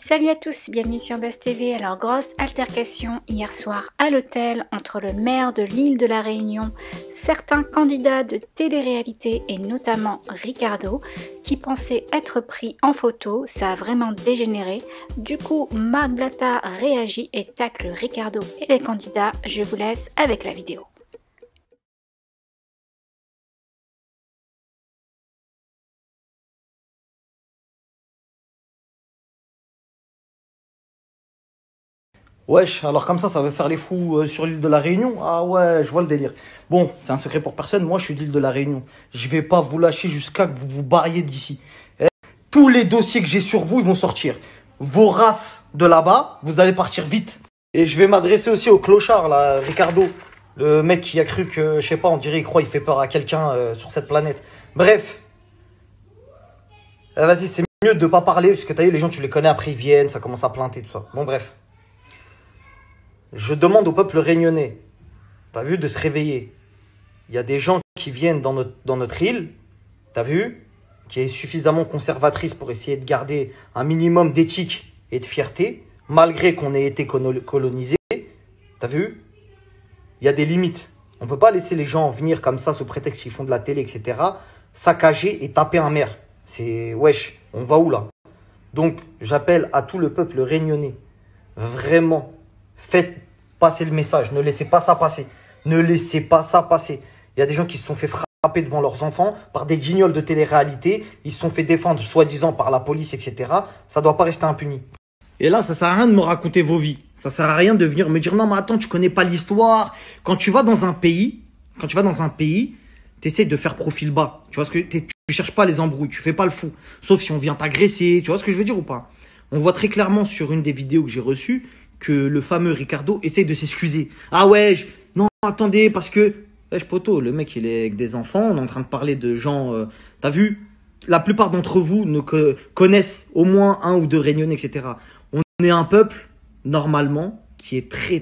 Salut à tous, bienvenue sur Buzz TV. Alors, grosse altercation hier soir à l'hôtel entre le maire de l'île de la Réunion, certains candidats de télé-réalité et notamment Ricardo qui pensaient être pris en photo. Ça a vraiment dégénéré. Du coup, Marc Blatta réagit et tacle Ricardo et les candidats. Je vous laisse avec la vidéo. Wesh, alors comme ça veut faire les fous sur l'île de la Réunion? Ah ouais, je vois le délire. Bon, c'est un secret pour personne, moi je suis de l'île de la Réunion. Je vais pas vous lâcher jusqu'à que vous vous barriez d'ici. Tous les dossiers que j'ai sur vous, ils vont sortir. Vos races de là-bas, vous allez partir vite. Et je vais m'adresser aussi au clochard, là, Ricardo. Le mec qui a cru que, je sais pas, on dirait il croit il fait peur à quelqu'un sur cette planète. Bref. Vas-y, c'est mieux de pas parler, parce que t'as vu, les gens tu les connais, après ils viennent, ça commence à planter, tout ça. Bon, bref. Je demande au peuple réunionnais, t'as vu, de se réveiller. Il y a des gens qui viennent dans notre île, t'as vu, qui est suffisamment conservatrice pour essayer de garder un minimum d'éthique et de fierté, malgré qu'on ait été colonisé. T'as vu, il y a des limites. On ne peut pas laisser les gens venir comme ça sous prétexte qu'ils font de la télé, etc., saccager et taper un maire. C'est, wesh, on va où là? Donc, j'appelle à tout le peuple réunionnais, vraiment, faites passer le message. Ne laissez pas ça passer. Ne laissez pas ça passer. Il y a des gens qui se sont fait frapper devant leurs enfants par des guignols de télé-réalité. Ils se sont fait défendre soi-disant par la police, etc. Ça ne doit pas rester impuni. Et là, ça sert à rien de me raconter vos vies. Ça sert à rien de venir me dire non mais attends, tu connais pas l'histoire. Quand tu vas dans un pays, tu essaies de faire profil bas. Tu vois ce que tu cherches pas les embrouilles, tu fais pas le fou. Sauf si on vient t'agresser. Tu vois ce que je veux dire ou pas? On voit très clairement sur une des vidéos que j'ai reçues que le fameux Ricardo essaye de s'excuser. Ah ouais, non, attendez, parce que... Wesh poto, le mec, il est avec des enfants, on est en train de parler de gens... T'as vu, la plupart d'entre vous connaissent au moins un ou deux Réunionnais, etc. On est un peuple, normalement, qui est très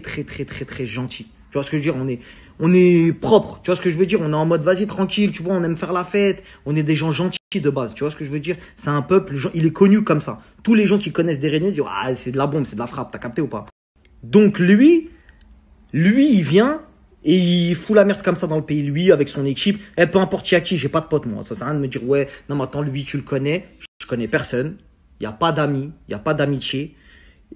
gentil. Tu vois ce que je veux dire? On est propre, tu vois ce que je veux dire? On est en mode, vas-y, tranquille, tu vois, on aime faire la fête. On est des gens gentils de base, tu vois ce que je veux dire? C'est un peuple, il est connu comme ça. Tous les gens qui connaissent des Réunionnais disent, ah, c'est de la bombe, c'est de la frappe, t'as capté ou pas? Donc lui, il vient et il fout la merde comme ça dans le pays. Lui, avec son équipe, peu importe qui a qui, j'ai pas de pote moi. Ça sert à rien de me dire, ouais, non mais attends, lui, tu le connais. Je connais personne. Il n'y a pas d'amis, il n'y a pas d'amitié.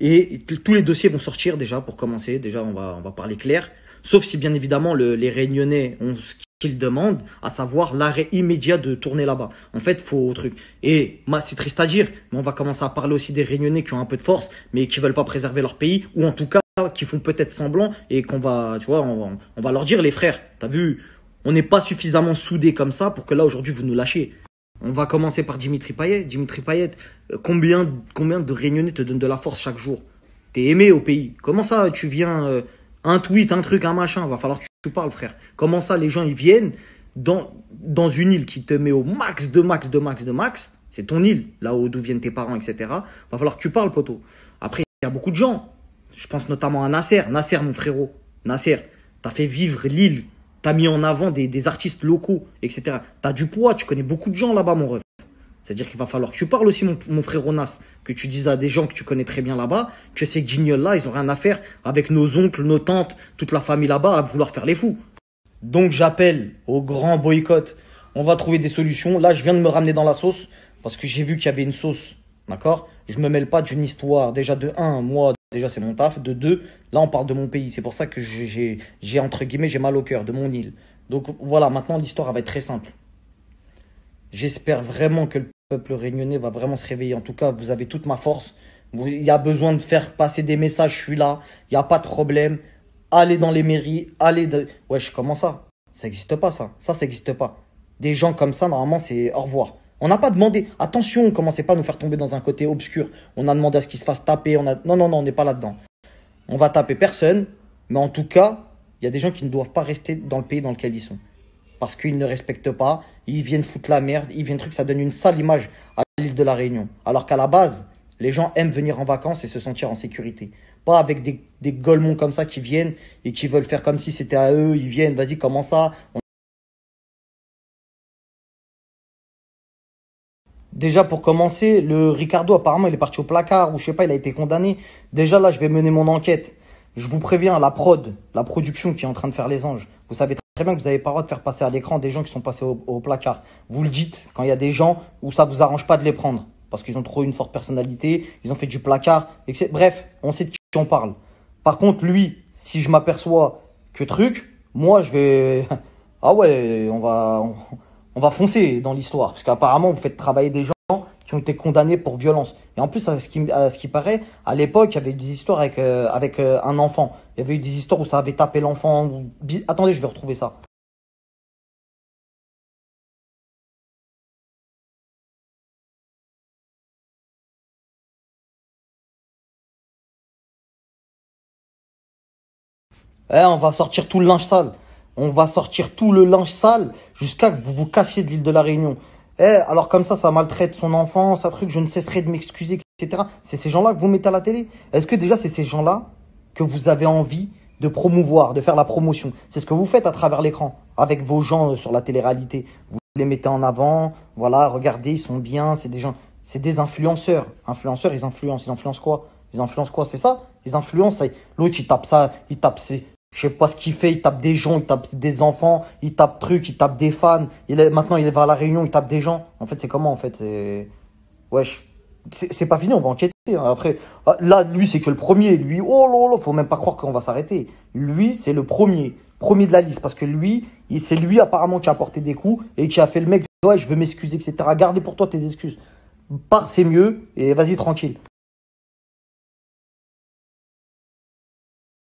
Et tous les dossiers vont sortir déjà pour commencer. Déjà, on va parler clair. Sauf si, bien évidemment, les Réunionnais ont ce qu'ils demandent, à savoir l'arrêt immédiat de tourner là-bas. En fait, faut truc. Et c'est triste à dire, mais on va commencer à parler aussi des Réunionnais qui ont un peu de force, mais qui veulent pas préserver leur pays, ou en tout cas, qui font peut-être semblant, et qu'on va, tu vois, on va leur dire, les frères, t'as vu, on n'est pas suffisamment soudés comme ça pour que là, aujourd'hui, vous nous lâchiez. On va commencer par Dimitri Payet. Dimitri Payet, combien de Réunionnais te donnent de la force chaque jour? T'es aimé au pays. Comment ça, tu viens... un tweet, un truc, un machin, va falloir que tu parles, frère. Comment ça, les gens, ils viennent dans une île qui te met au max de max, c'est ton île, là d'où viennent tes parents, etc. Va falloir que tu parles, poteau. Après, il y a beaucoup de gens. Je pense notamment à Nasser. Nasser, mon frérot. Nasser, t'as fait vivre l'île. T'as mis en avant des artistes locaux, etc. T'as du poids, tu connais beaucoup de gens là-bas, mon ref. C'est-à-dire qu'il va falloir que tu parles aussi, mon frère Nas, que tu dises à des gens que tu connais très bien là-bas, que ces guignols-là, ils ont rien à faire avec nos oncles, nos tantes, toute la famille là-bas, à vouloir faire les fous. Donc j'appelle au grand boycott. On va trouver des solutions. Là, je viens de me ramener dans la sauce, parce que j'ai vu qu'il y avait une sauce, d'accord? Je me mêle pas d'une histoire. Déjà, de un, moi, déjà, c'est mon taf. De deux, là, on parle de mon pays. C'est pour ça que j'ai entre guillemets, j'ai mal au cœur, de mon île. Donc voilà, maintenant, l'histoire, elle va être très simple. J'espère vraiment que le peuple réunionnais va vraiment se réveiller. En tout cas, vous avez toute ma force. Il y a besoin de faire passer des messages, je suis là. Il n'y a pas de problème. Allez dans les mairies, Wesh, comment ça? Ça n'existe pas, ça. Ça n'existe pas. Des gens comme ça, normalement, c'est au revoir. On n'a pas demandé. Attention, commencez pas à nous faire tomber dans un côté obscur. On a demandé à ce qu'ils se fassent taper. Non, on n'est pas là-dedans. On va taper personne. Mais en tout cas, il y a des gens qui ne doivent pas rester dans le pays dans lequel ils sont. Parce qu'ils ne respectent pas, ils viennent foutre la merde, ils viennent ça donne une sale image à l'île de la Réunion. Alors qu'à la base, les gens aiment venir en vacances et se sentir en sécurité. Pas avec des golemons comme ça qui viennent et qui veulent faire comme si c'était à eux, ils viennent, vas-y, comment ça? Déjà, pour commencer, le Ricardo, apparemment, il est parti au placard ou je sais pas, il a été condamné. Déjà, là, je vais mener mon enquête. Je vous préviens, la production qui est en train de faire les anges. Vous savez très bien que vous n'avez pas le droit de faire passer à l'écran des gens qui sont passés au placard. Vous le dites quand il y a des gens où ça vous arrange pas de les prendre. Parce qu'ils ont trop une forte personnalité, ils ont fait du placard, etc. Bref, on sait de qui on parle. Par contre, lui, si je m'aperçois que truc, moi, je vais... Ah ouais, on va foncer dans l'histoire. Parce qu'apparemment, vous faites travailler des gens qui ont été condamnés pour violence. Et en plus, à ce qui paraît, à l'époque, il y avait eu des histoires avec un enfant. Il y avait eu des histoires où ça avait tapé l'enfant. Attendez, je vais retrouver ça. On va sortir tout le linge sale. On va sortir tout le linge sale jusqu'à que vous vous cassiez de l'île de la Réunion. Alors comme ça maltraite son enfant, ça truc, je ne cesserai de m'excuser, etc. C'est ces gens-là que vous mettez à la télé? Est-ce que déjà c'est ces gens-là que vous avez envie de promouvoir, de faire la promotion? C'est ce que vous faites à travers l'écran, avec vos gens sur la télé-réalité. Vous les mettez en avant, voilà, regardez, ils sont bien, c'est des gens, c'est des influenceurs. Influenceurs, ils influencent quoi? Ils influencent quoi? C'est ça? Ils influencent, l'autre il tape ça, il tape ses... Je sais pas ce qu'il fait, il tape des gens, il tape des enfants, il tape trucs, il tape des fans. Maintenant, il va à la Réunion, il tape des gens. En fait, c'est comment, en fait? Wesh. C'est pas fini, on va enquêter, hein. Après, là, lui, c'est que le premier. Lui, oh là là, faut même pas croire qu'on va s'arrêter. Lui, c'est le premier. Premier de la liste. Parce que lui, c'est lui, apparemment, qui a porté des coups et qui a fait le mec, ouais, je veux m'excuser, etc. Gardez pour toi tes excuses. Pars, c'est mieux et vas-y, tranquille.